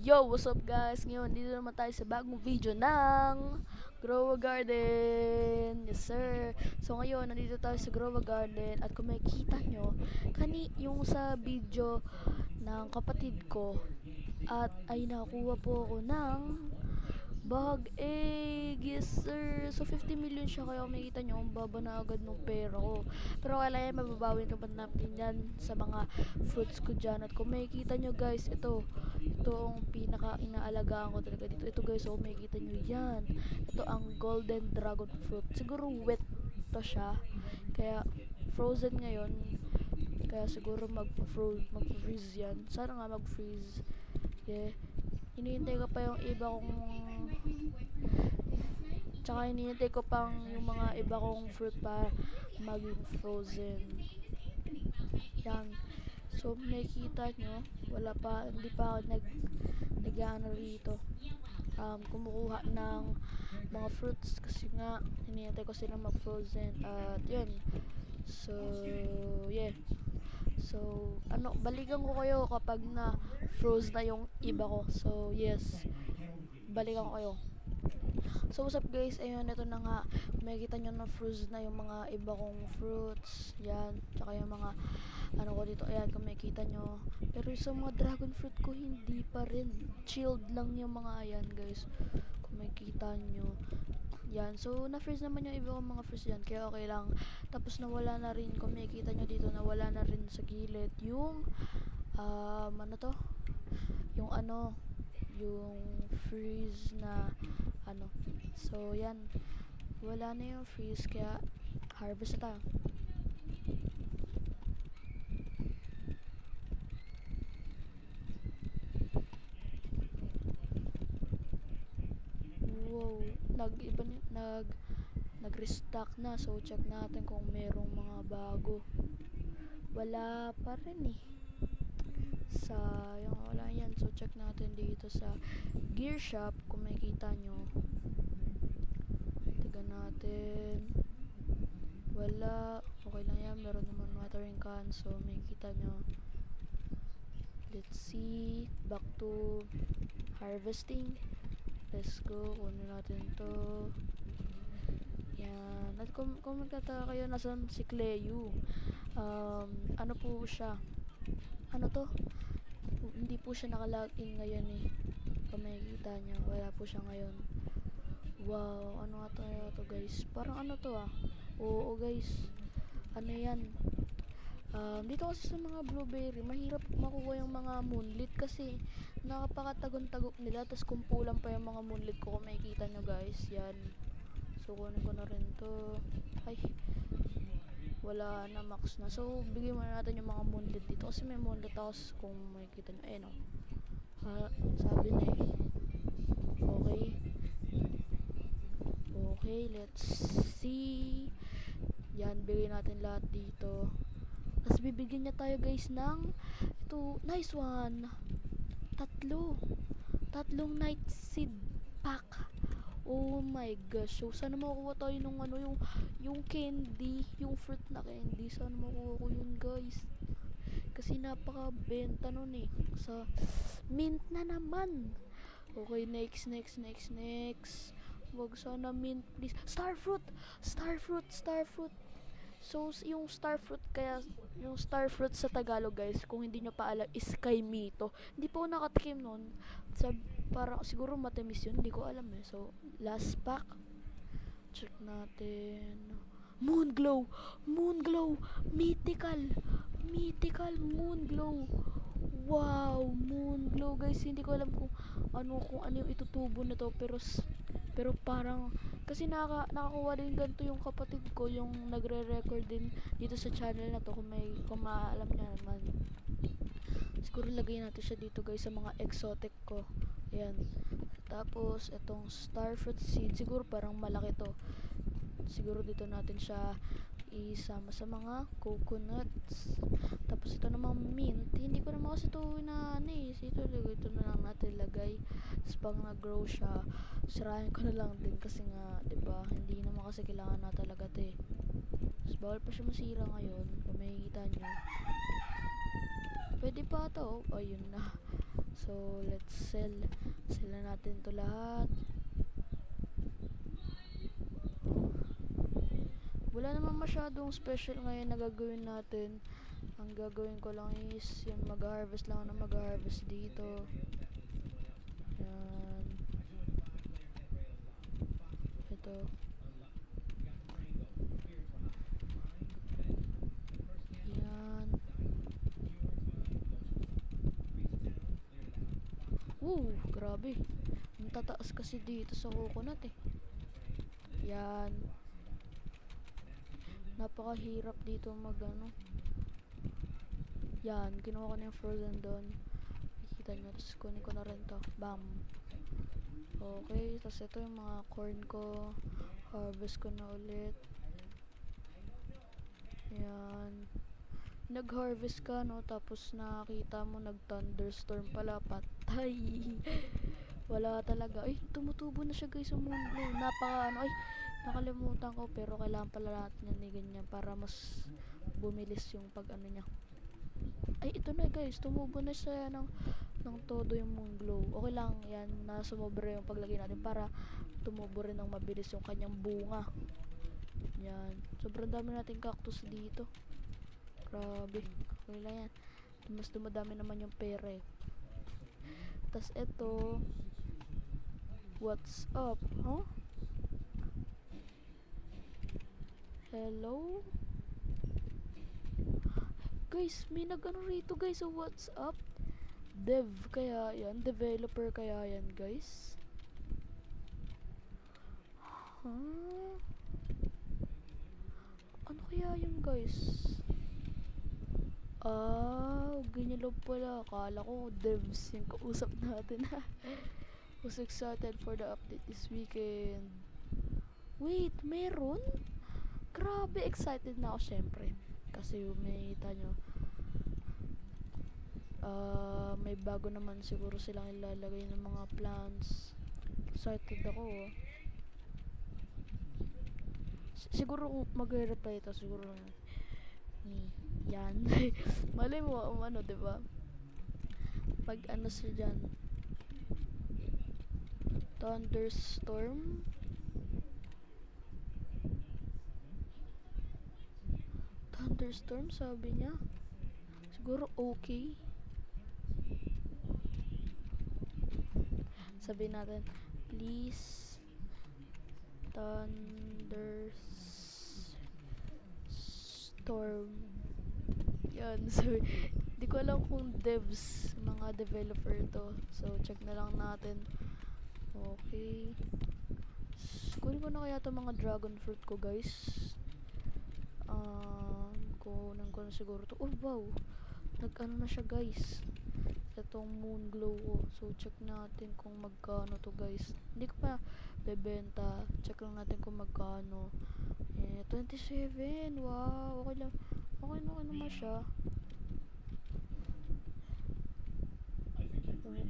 Yo, what's up guys? Ngayon, dito naman tayo sa bagong video ng Grow a Garden. Yes sir. So ngayon, nandito tayo sa Grow a Garden at kung makikita nyo, yung sa video ng kapatid ko at ay nakuha po ako ng bag egg. Yes sir. So 50 million siya, kaya kung makikita nyo, ang baba na agad ng pera ko. Pero kailangan yan, mababawi naman natin yan sa mga fruits ko dyan. At kung makikita nyo guys, ito ang pinaka inaalagaan ko talaga dito. Ito guys, so makikita nyo yan. Ito ang golden dragon fruit. Siguro wet to siya, kaya frozen ngayon, kaya siguro mag-freeze yan. Sana nga mag-freeze. Yeah. Hinihintay ko pa yung iba kong tsaka hinihintay ko pang yung mga iba kong fruit pa maging frozen. Yan. So makikita nyo, wala pa, hindi pa ako nag-ano rito, kumukuha ng mga fruits kasi nga hinihintay ko silang mag-frozen. At yun, so yeah, so balikan ko kayo kapag na froze na yung iba ko. So yes, balikan ko kayo. So what's up guys, ayun, ito na nga, makikita nyo na froze na yung mga iba kong fruits. Yan, tsaka yung mga ano ko dito, ayan, kung makikita nyo. Pero sa mga dragon fruit ko, hindi pa rin, chilled lang yung mga ayan guys, kung makikita nyo. Yan, so na-freeze naman yung iba kong mga fruits yan, kaya okay lang. Tapos nawala na rin, kung makikita nyo dito, nawala na rin sa gilid yung ano to, yung freeze na ano. So yan, wala na yung freeze, kaya harvest na tayo. Wow, nag-restock na. So check natin kung merong mga bago. Wala pa rin eh. Sayang, wala yan. So check natin dito sa gear shop kung makikita nyo. Tignan natin. Wala. Okay lang yan. Meron naman watering can. So makikita nyo. Let's see. Back to harvesting. Let's go. Kunin natin to. Yan. At kung magtataka kayo, nasan si Cleo? Ano po siya? Ano to? Hindi po siya nakalagin ngayon eh. Kung makikita nyo, wala po siya ngayon. Wow, ano nga to guys? Parang ano to ah? Oo guys. Ano yan? Dito kasi sa mga blueberry, mahirap makuha yung mga moonlit kasi nakapakatagon-tagok nila. Tapos kumpulan pa yung mga moonlit ko, kung makikita nyo guys. Yan. So kunin ko na rin to. Ay, wala na, max na. So bigyan muna natin yung mga moonlit dito kasi may moonlit ako, kung makikita nyo. Eh no, sabi na eh. Okay. Okay, let's see. Yan, bigyan natin lahat dito. Tapos bibigyan niya tayo guys ng ito, nice one. Tatlong night seed pack. Oh my gosh. So sana makuha tayo nung yung candy, yung fruit na candy. Sana makuha ko yun guys. Kasi napaka-benta nun eh. Sa mint na naman. Okay, next. Wag sana mint please. Starfruit. So yung starfruit, kaya yung starfruit sa Tagalog guys, kung hindi nyo pa alam, is Sky Mito. Hindi po ako nakatikim nun. Para siguro matamis yun, hindi ko alam eh. So last pack, check natin. Moon glow, mythical moon glow. Wow, moon glow guys, hindi ko alam kung ano yung itutubo na to, pero parang kasi nakakuha din ganito yung kapatid ko, yung nagre-record din dito sa channel na to, kung maalam niya naman. Siguro lagay natin siya dito guys sa mga exotic ko. Ayan. Tapos itong starfruit seed, siguro parang malaki to. Siguro dito natin siya isama sa mga coconuts. Tapos ito namang mint, hindi ko naman kasi ito ito na lang natin lagay. Tapos pag nag-grow siya, sirahin ko na lang din kasi nga, 'di ba? Hindi naman kasi kailangan na talaga 'to eh. Tapos bawal pa siya masira ngayon, kung makikita nyo. Pwede pa ito, oh, ayun na. So, let's sell. Sell na natin to lahat. Wala naman masyadong special ngayon na gagawin natin. Ang gagawin ko lang is yung mag-harvest lang na mag-harvest dito. Yan. Ito. Yan. Grabe. Ang tataas kasi dito sa coconut eh. Yan. Napakahirap dito mag-ano. Yan. Kinuha ko na yung frozen doon. Nakikita nyo. Tapos kunin ko na rin to. Bam. Okay. Tapos ito yung mga corn ko. Harvest ko na ulit. Yan. Nag-harvest ka, no? Tapos nakita mo nag-thunderstorm pala. Patay. Wala talaga. Ay, tumutubo na siya guys sa mundo. Napaka ano. Ay, nakalimutan ko. Pero kailangan pala natin yan ganyan para mas bumilis yung pag ano niya. Ay, ito na guys. Tumubo na siya ng todo yung moon glow. Okay lang yan. Na sumobra yung paglagay natin para tumubo rin ng mabilis yung kanyang bunga. Yan. Sobrang dami nating cactus dito. Grabe. Okay lang yan. Mas dumadami naman yung pera eh. Tas eto. What's up? Huh? Hello? Guys, may nag-ano rito guys. So what's up? Dev kaya yan. Developer kaya yan guys. Huh? Ano kaya yun guys? Ganyan lang pala. Akala ko devs yung kausap natin. Was excited for the update this weekend. Wait, meron? Grabe, excited na ako syempre. Kasi may tanyo. May bago naman siguro silang ilalagay ng mga plans. Excited ako. Siguro magre-reply ito siguro. Yan. Malay mo ano, 'di ba? Pag ano siya diyan. Thunderstorm. Thunderstorm sabi niya. Siguro okay. Sabi natin, please thunderstorm. Yan. So, di ko alam kung devs, mga developer to. So, check na lang natin. Okay. Kunin ko na kaya itong mga dragon fruit ko, guys. Kunin ko na siguro to. Oh, wow. Nag-ano na siya, guys. Itong moon glow ko. So, check natin kung magkano to, guys. Hindi ko pa bebenta. Check lang natin kung magkano. 27. Wow. Okay lang. Okay naman siya.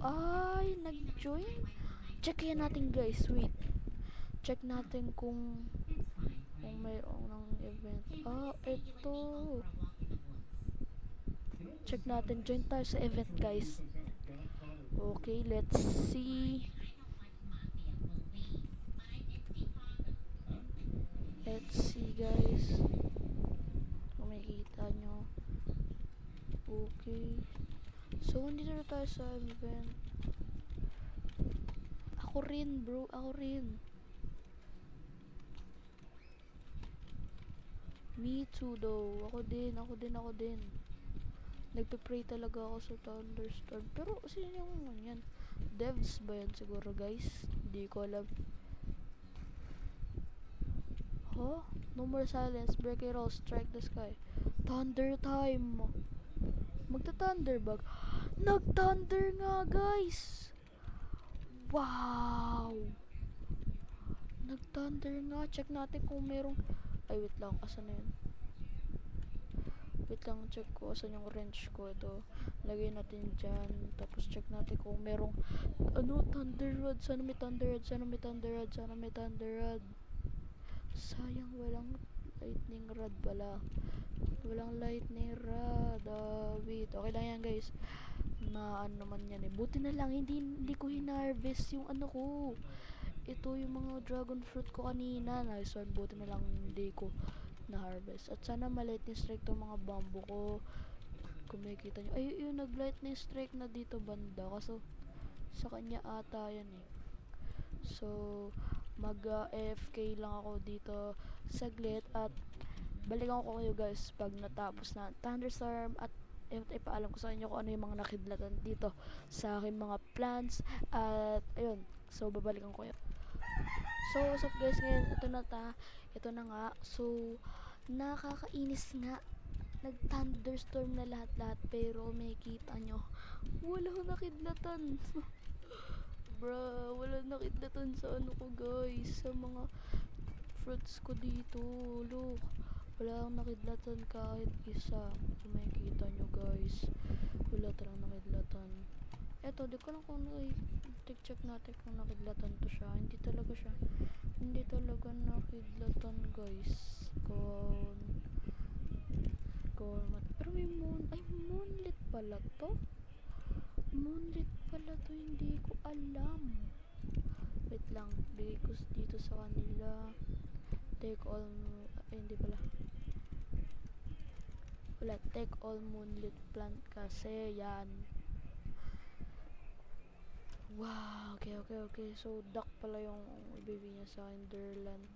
Ay, nag-join? Check yan natin guys, wait. Check natin kung mayroong ng event. Ito. Check natin, join tayo sa event guys. Okay, let's see. Let's see guys. Kung makikita nyo. Okay. So, hindi na tayo sa event. Ako rin bro, ako rin. Me too though. Ako din. Nagpe-pray talaga ako sa thunderstorm. Pero sino yung yan? Devs ba yan siguro guys? Hindi ko alam. Huh? No more silence. Break it all. Strike the sky. Thunder time. Magta-thunder bag. Nag-thunder nga guys. Wow. Nag-thunder nga. Check natin kung merong... Ay, wait lang. Asan na yun? Wait lang. Check ko. Asan yung wrench ko? Ito. Lagay natin dyan. Tapos check natin kung merong... Ano? Thunder rod. Sana may thunder rod. Sayang. Walang lightning rod pala. Wait. Okay lang yan guys. na ano naman yan eh. Buti na lang hindi ko hinarvest yung ano ko. Ito yung mga dragon fruit ko kanina. Nice one. Buti na lang hindi ko na-harvest. At sana ma-lightning strike tong mga bamboo ko. Kung makikita nyo. Ay, yung nag-lightning strike na dito banda. Kaso sa kanya ata yan eh. So, mag-AFK lang ako dito saglit at balikan ko kayo guys pag natapos na thunderstorm at ipaalam ko sa inyo kung ano yung mga nakidlatan dito sa aking mga plants at ayun, so babalikan ko kayo. So what's up guys, ngayon ito na nga, so nakakainis nga, nag thunderstorm na lahat pero may kita nyo wala nakidlatan. Bruh, wala nakidlatan sa ano ko guys, sa mga fruits ko dito. Look, wala akong nakidlatan kahit isa. Kung makikita nyo guys, wala talagang nakidlatan. Eto, di ko lang kung check natin kung nakidlatan to siya. Hindi talaga nakidlatan guys. Pero may moonlit pala to. Moonlit pala to, hindi ko alam. Wait lang, bigay ko dito sa kanila. Take all, hindi pala. Wala, take all moonlit plant kasi yan. Wow, okay. So, duck pala yung ibibigay niya sa Enderland.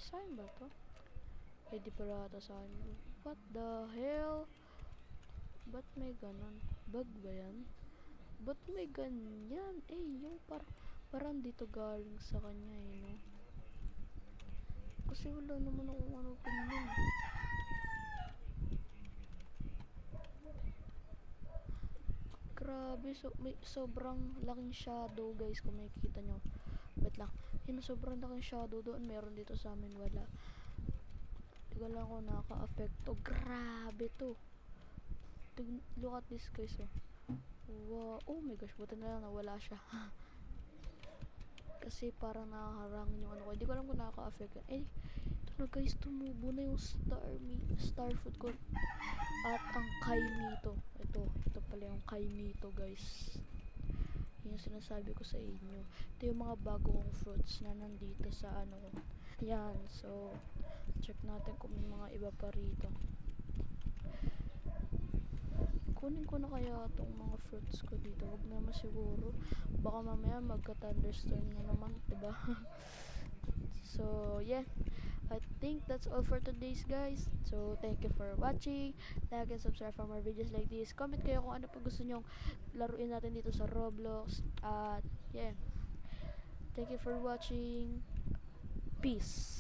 Saan ba to? Ay, di pala ata sa akin. What the hell? Ba't may ganon? Bug ba yan? Ba't may ganyan? Yung parang dito galing sa kanya no? Kasi wala naman akong ano ganyan. Grabe, may sobrang laking shadow guys kung makikita nyo. Wait lang, yun, sobrang laking shadow doon. Meron dito sa amin, wala. Di ko lang kung nakaka-affecto. Grabe to. Look at this guys oh. Wow, oh my gosh, buti na lang nawala siya. Kasi parang nakaharangin yung ano ko. Hindi ko alam kung nakaka-affect. Ito na guys, tumubo na yung star fruit ko. At ang kaimito. Ito pala yung kaimito guys. Yun yung sinasabi ko sa inyo. Ito yung mga bago kong fruits na nandito sa ano ko. Yan, so check natin kung may mga iba pa rito. Kunin ko na kaya itong mga fruits ko dito. Huwag naman siguro. Baka mamaya magka-thunderstorm na naman, diba? So, yeah. I think that's all for today's guys. So, thank you for watching. Like and subscribe for more videos like this. Comment kayo kung ano pa gusto nyong laruin natin dito sa Roblox. At, yeah. Thank you for watching. Peace.